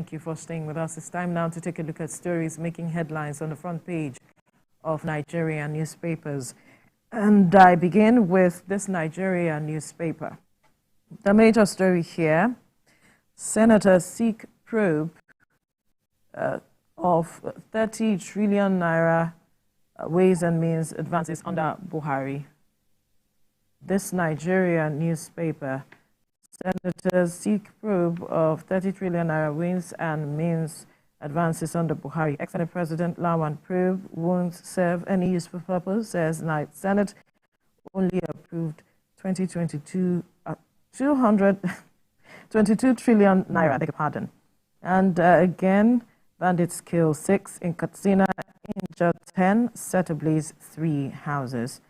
Thank you for staying with us. It's time now to take a look at stories making headlines on the front page of Nigerian newspapers. And I begin with this Nigerian newspaper. The major story here, Senators seek probe of 30 trillion naira ways and means advances under Buhari. This Nigerian newspaper, Senators seek probe of 30 trillion naira ways and means advances under Buhari. Ex-Senate President Lawan probe won't serve any useful purpose, says Senate only approved 2022 222 trillion naira, beg your pardon. And again, bandits kill 6 in Katsina, injure 10, set ablaze 3 houses.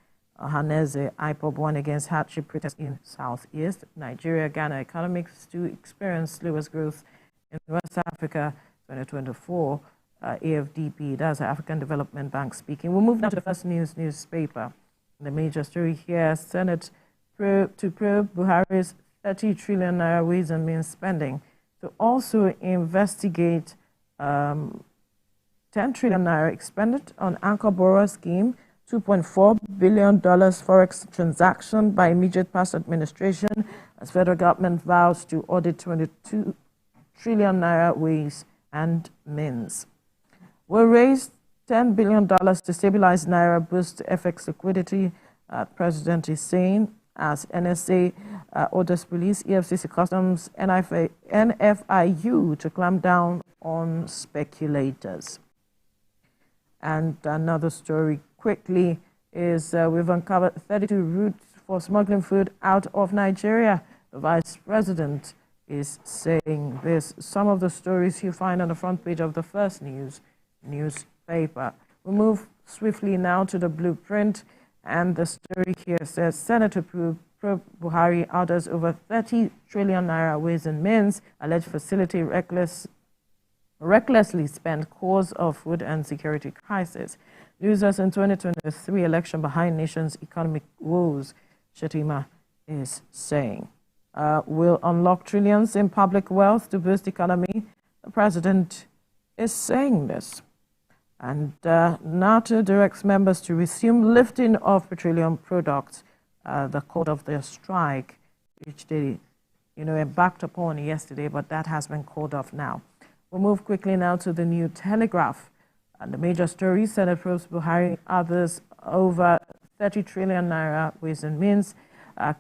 Haneze IPOB won against hardship protest in Southeast. Nigeria-Ghana economics to experience slowest growth in West Africa 2024. AFDB, that's the African Development Bank speaking. We'll move now to the first newspaper. The major story here, Senate to probe Buhari's 30 trillion naira ways and means spending, to also investigate 10 trillion naira expended on anchor borrower scheme, $2.4 billion forex transaction by immediate past administration, as federal government vows to audit 22 trillion naira ways and means. Will raise $10 billion to stabilize naira, boost FX liquidity, President is saying, as NSA orders police, EFCC customs, NFIU to clamp down on speculators. And another story quickly is we've uncovered 32 routes for smuggling food out of Nigeria. The Vice President is saying this. Some of the stories you find on the front page of the first newspaper. We'll move swiftly now to the blueprint, and the story here says Senate approved Buhari orders over 30 trillion naira ways and means, alleged facility recklessly spent cause of food and security crisis. Losers in 2023 election behind nation's economic woes, Shetima is saying. Will unlock trillions in public wealth to boost economy. The president is saying this. And NATO directs members to resume lifting of petroleum products, the cause of their strike, which they embarked upon yesterday, but that has been called off now. We'll move quickly now to the New Telegraph. And the major story, Senate probes Buhari, others over 30 trillion naira ways and means,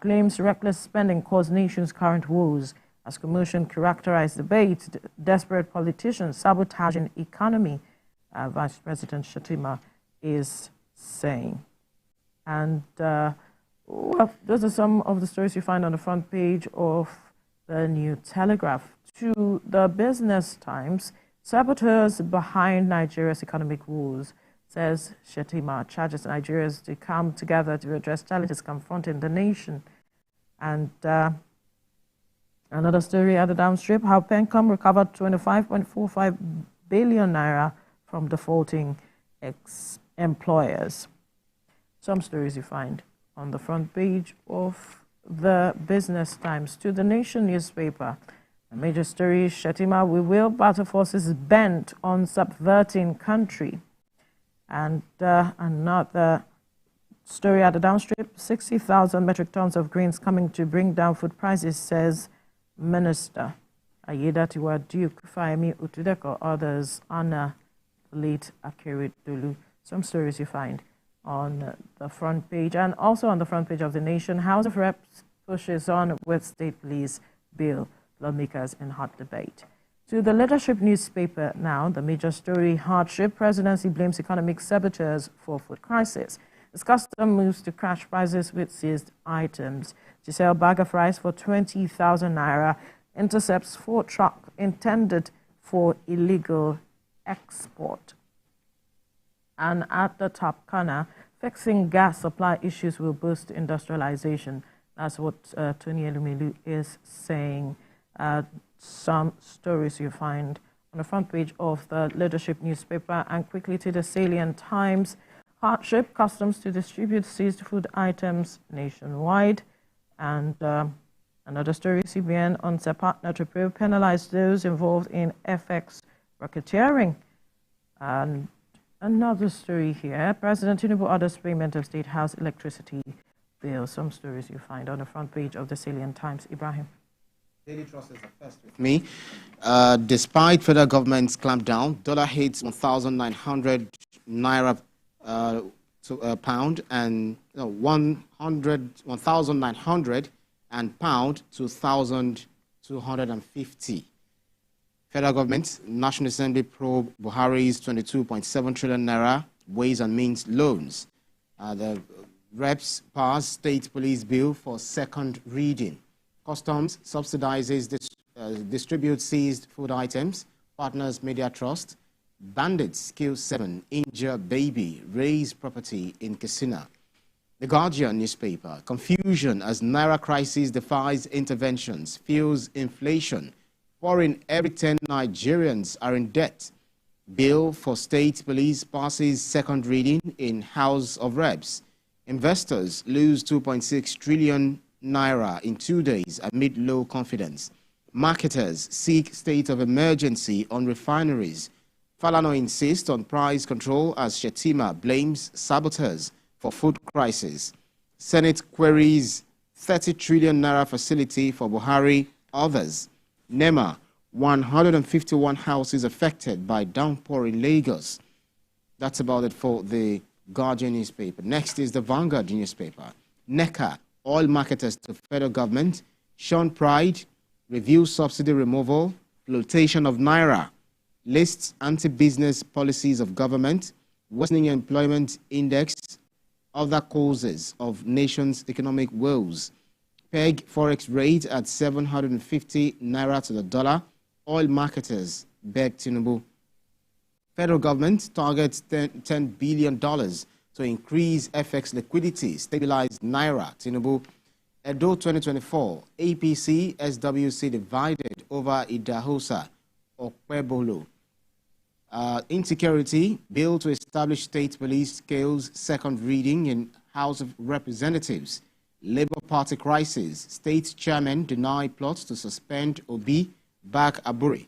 claims reckless spending caused nation's current woes, as commotion characterized debate, desperate politicians sabotaging economy, Vice President Shetima is saying. And well, those are some of the stories you find on the front page of the New Telegraph. To the Business Times, saboteurs behind Nigeria's economic woes, says Shetima, charges Nigerians to come together to address challenges confronting the nation. And another story at the downstrip, how Pencom recovered 25.45 billion naira from defaulting ex-employers. Some stories you find on the front page of the Business Times. To the Nation newspaper, a major story, Shetima, we will battle forces bent on subverting country. And another story at the downstrip, 60,000 metric tons of grains coming to bring down food prices, says Minister Ayedatiwa Duke, Fayemi Utudeko, others honor late Akere Dulu. Some stories you find on the front page, and also on the front page of the Nation. House of Reps pushes on with state police bill, lawmakers in hot debate. To the Leadership newspaper now, the major story, Hardship, presidency blames economic saboteurs for food crisis. As custom moves to crash prices with seized items. To sell bag of rice for 20,000 naira, intercepts 4 truck intended for illegal export. And at the top corner, fixing gas supply issues will boost industrialization. That's what Tony Elumelu is saying. Some stories you find on the front page of the Leadership newspaper. And quickly to the Salient Times, Hardship, customs to distribute seized food items nationwide. And Another story, CBN on a partner to penalize those involved in FX racketeering. And another story here, President Tinubu orders payment of State House electricity bill. Some stories you find on the front page of the Salient Times. Ibrahim. Daily Trust is the first with me. Despite federal government's clampdown, dollar hits 1,900 naira to a pound and 1,900 and pound to 1,250. Federal government, National Assembly probe Buhari's 22.7 trillion naira ways and means loans. The reps passed state police bill for second reading. Customs subsidizes, distributes seized food items. Partners Media Trust. Bandits kill 7, injure baby, raise property in Katsina. The Guardian newspaper. Confusion as Naira crisis defies interventions, fuels inflation. Foreign every 10 Nigerians are in debt. Bill for state police passes second reading in House of Reps. Investors lose 2.6 trillion naira in 2 days amid low confidence. Marketers seek state of emergency on refineries. Falana insists on price control as Shetima blames saboteurs for food crisis. Senate queries 30 trillion naira facility for Buhari. Others. NEMA, 151 houses affected by downpour in Lagos. That's about it for the Guardian newspaper. Next is the Vanguard newspaper. NECA, oil marketers to federal government. Sean Pride, review subsidy removal. Flotation of Naira. Lists anti-business policies of government. Worsening employment index. Other causes of nation's economic woes. Peg forex rate at 750 naira to the dollar. Oil marketers beg Tinubu. Federal government targets $10 billion to increase FX liquidity, stabilize Naira. Tinubu. Edo 2024, APC, SWC divided over Idahosa, Okpebolo. Insecurity, bill to establish state police scales second reading in House of Representatives. Labour Party crisis, state chairman deny plots to suspend Obi, back Aburi.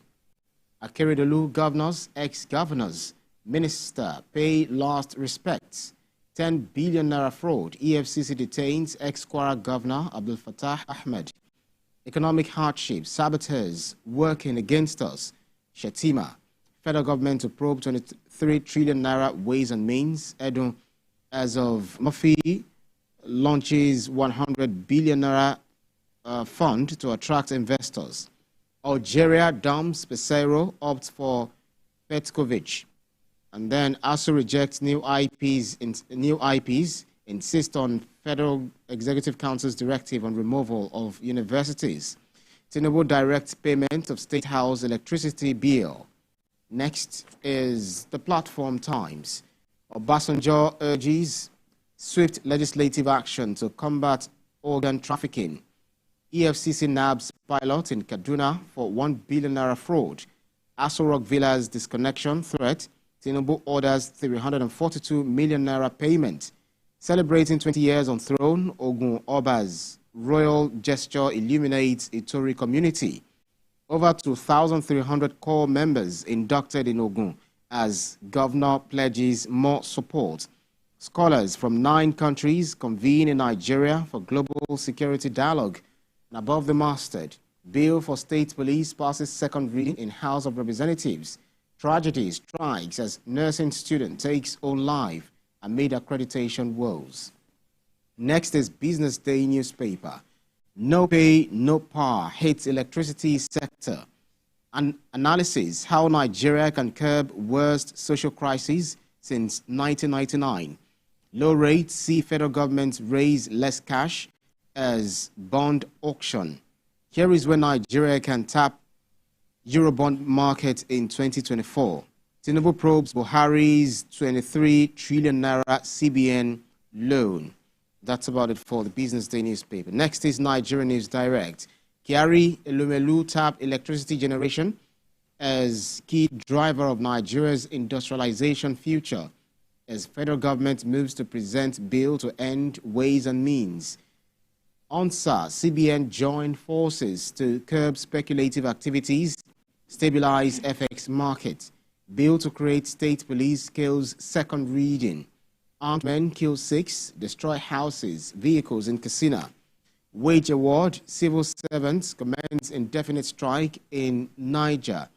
Akeredolu governors, ex-governors, minister pay last respects. 10 billion naira fraud, EFCC detains ex-Kwara governor Abdul Fattah Ahmed. Economic hardship, saboteurs working against us. Shetima, federal government to probe 23 trillion naira ways and means. Edo, as of Murphy, launches 100 billion naira fund to attract investors. Algeria dumps Pesero, opts for Petkovic. And then ASU rejects new IPs, insist on Federal Executive Council's directive on removal of universities. Tinubu directs payment of State House electricity bill. Next is the Platform Times. Obasanjo urges swift legislative action to combat organ trafficking. EFCC nabs pilot in Kaduna for 1 billion naira fraud. Aso Rock Villas disconnection threat. Tinubu orders 342 million naira payment. Celebrating 20 years on throne, Ogun Oba's royal gesture illuminates Itori community. Over 2,300 core members inducted in Ogun as governor pledges more support. Scholars from 9 countries convene in Nigeria for global security dialogue. And above the masthead, bill for state police passes second reading in House of Representatives. Tragedy strikes as nursing student takes own life amid accreditation woes. Next is Business Day newspaper. No pay, no power hits electricity sector. An analysis how Nigeria can curb worst social crisis since 1999. Low rates see federal government raise less cash as bond auction. Here is where Nigeria can tap Eurobond market in 2024. Tinubu probes Buhari's 23 trillion naira CBN loan. That's about it for the Business Day newspaper. Next is Nigeria News Direct. Kyari Elumelu tap electricity generation as key driver of Nigeria's industrialization future as federal government moves to present bill to end ways and means. ONSA, CBN joined forces to curb speculative activities, stabilize FX market. Bill to create state police scales second reading. Armed men kill 6, destroy houses, vehicles in Katsina. Wage award, civil servants commence indefinite strike in Niger.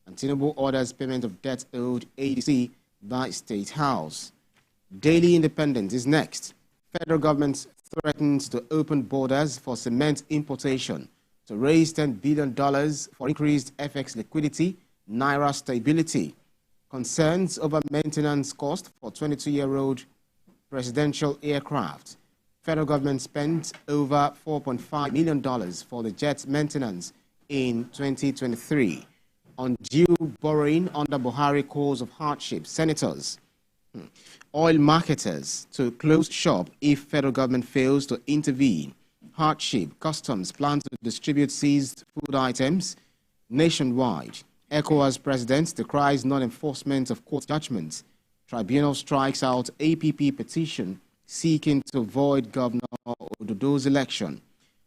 And Tinubu orders payment of debt owed ADC by State House. Daily Independent is next. Federal government threatens to open borders for cement importation to raise $10 billion for increased FX liquidity, Naira stability. Concerns over maintenance cost for 22-year-old presidential aircraft. Federal government spent over $4.5 million for the jet's maintenance in 2023. Undue borrowing under Buhari cause of hardship. Senators. Oil marketers to close shop if federal government fails to intervene. Hardship. Customs plan to distribute seized food items nationwide. ECOWAS president decries non-enforcement of court judgments. Tribunal strikes out APP petition seeking to void Governor Ododo's election.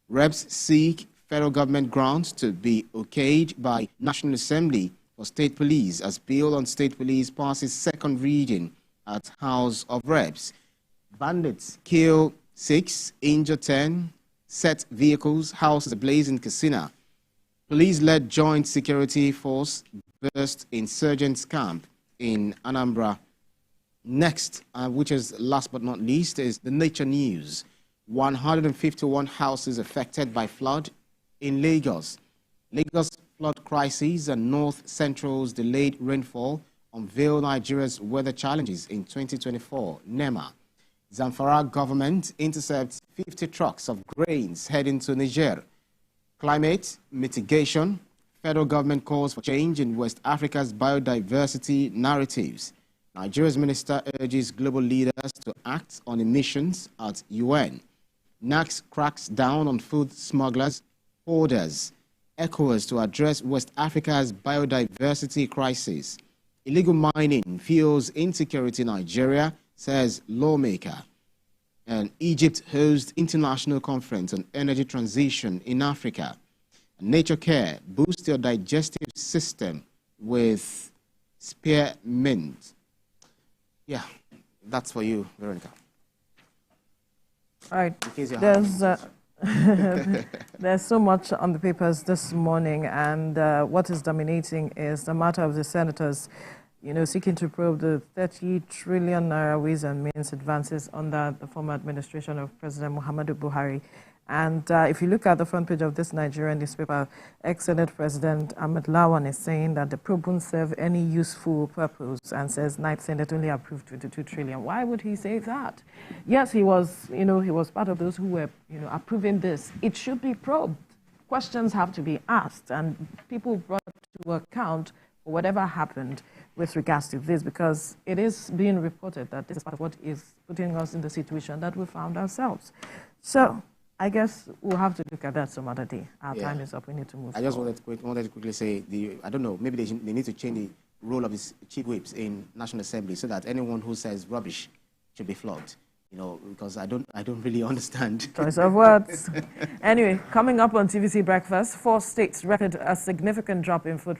Reps seek federal government grants to be okayed by National Assembly for state police as bill on state police passes second reading at House of Reps. Bandits kill 6, injure 10, set vehicles, houses ablaze in Katsina. Police-led joint security force burst insurgents' camp in Anambra. Next, which is last but not least, is the Nature News. 151 houses affected by flood in Lagos. Lagos flood crisis and North Central's delayed rainfall unveil Nigeria's weather challenges in 2024. NEMA. Zamfara government intercepts 50 trucks of grains heading to Niger. Climate mitigation. Federal government calls for change in West Africa's biodiversity narratives. Nigeria's minister urges global leaders to act on emissions at UN. NACS cracks down on food smugglers, hoarders. ECOWAS to address West Africa's biodiversity crisis. Illegal mining fuels insecurity in Nigeria, says lawmaker. And Egypt hosts international conference on energy transition in Africa. Nature Care, boost your digestive system with spearmint. Yeah, that's for you, Veronica. All right. There's so much on the papers this morning, and what is dominating is the matter of the senators, seeking to probe the 30 trillion naira ways and means advances under the former administration of President Muhammadu Buhari. And if you look at the front page of this Nigerian newspaper, ex-Senate President Ahmed Lawan is saying that the probe won't serve any useful purpose and says Ninth Senate only approved 22 trillion. Why would he say that? Yes, he was part of those who were, approving this. It should be probed. Questions have to be asked, and people brought to account for whatever happened with regards to this, because it is being reported that this is part of what is putting us in the situation that we found ourselves. So I guess we'll have to look at that some other day. Our time is up. We need to move. I just wanted to quickly say, I don't know, maybe they need to change the role of the chief whips in National Assembly so that anyone who says rubbish should be flogged. Because I don't really understand. Choice of words. Anyway, coming up on TVC Breakfast, 4 states recorded a significant drop in food